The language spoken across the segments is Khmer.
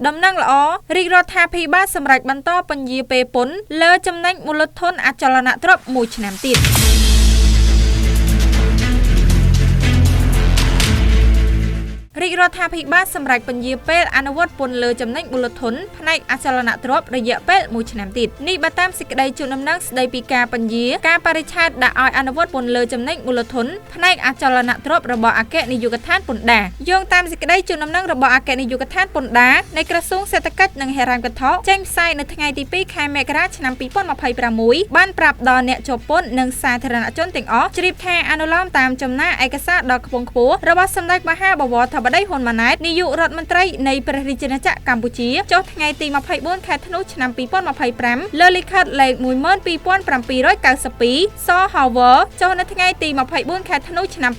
ដំណឹងល្អរាជរដ្ឋាភិបាលសម្រេចបន្តពន្យាពេលពន្ធលើចំណេញមូលធនអចលនទ្រព្យមួយឆ្នាំទៀត រាជរដ្ឋាភិបាលសម្រេចពន្យាពេលអនុវត្តពន្ធលើចំណេញមូលធនផ្នែកអចលនទ្រព្យរយៈពេល1ឆ្នាំទៀតនេះបើតាមសេចក្តីជូនដំណឹងស្តីពីការពន្យាការបរិច្ឆេទដាក់ឲ្យអនុវត្តពន្ធលើចំណេញមូលធនផ្នែកអចលនទ្រព្យរបស់អគ្គនាយកដ្ឋានពន្ធដារយោងតាមសេចក្តីជូនដំណឹងរបស់អគ្គនាយកដ្ឋានពន្ធដារនៃក្រសួងសេដ្ឋកិច្ចនិងហិរញ្ញវត្ថុចេញផ្សាយនៅថ្ងៃទី 2 ខែមករាឆ្នាំ 2026 បានប្រាប់ដល់អ្នកជាប់ពន្ធនិងសាធារណជនទាំងអស់ជ្រាបថាអនុលោមតាមចំណាឯកសារដ៏ខ្ពង់ខ្ពស់របស់សម្ដេចមហាបវរធម្មដីហ៊ុនម៉ាណែតនាយករដ្ឋមន្ត្រីនៃព្រះរាជាណាចក្រកម្ពុជាចុះថ្ងៃទី 24 ខែធ្នូឆ្នាំ 2025 លើលិខិតលេខ 12792 សហវចុះនៅថ្ងៃទី 24 ខែធ្នូឆ្នាំ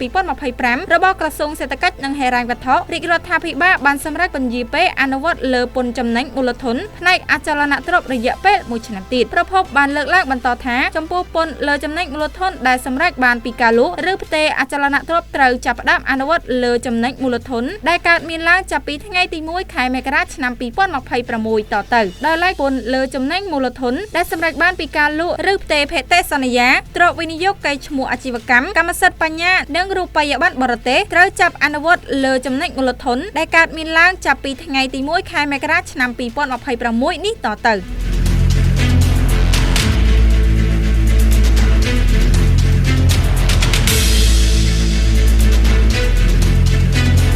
2025 របស់ក្រសួងសេដ្ឋកិច្ចនិងហិរញ្ញវត្ថុរាជរដ្ឋាភិបាលបានសម្រេចពន្យាពេលអនុវត្តលើពន្ធចំណេញមូលធនផ្នែកអចលនទ្រព្យរយៈពេល1ឆ្នាំទៀតប្រពន្ធបានលើកឡើងបន្តថាចំពោះពន្ធលើចំណេញមូលធនដែលសម្រេចបានពីការលក់ឬផ្ទេរអចលនទ្រព្យត្រូវចាប់ផ្ដើមអនុវត្តលើចំណេញមូលធនដែលកើតមានឡើងចាប់ពីថ្ងៃទី 1 ខែមករាឆ្នាំ 2026 តទៅដោយឡែកពន្ធលើចំណេញមូលធនដែលសម្រេចបានពីការលក់ឬផ្ទេរភេទសន្យាទ្រព្យវិនិយោគកេរ្តិ៍ឈ្មោះអាជីវកម្មកម្មសិទ្ធិបញ្ញានិងរូបិយប័ណ្ណបរទេសត្រូវចាប់អនុវត្តលើចំណេញមូលធនដែលកើតមានឡើងចាប់ពីថ្ងៃទី 1 ខែមករាឆ្នាំ 2026 នេះតទៅ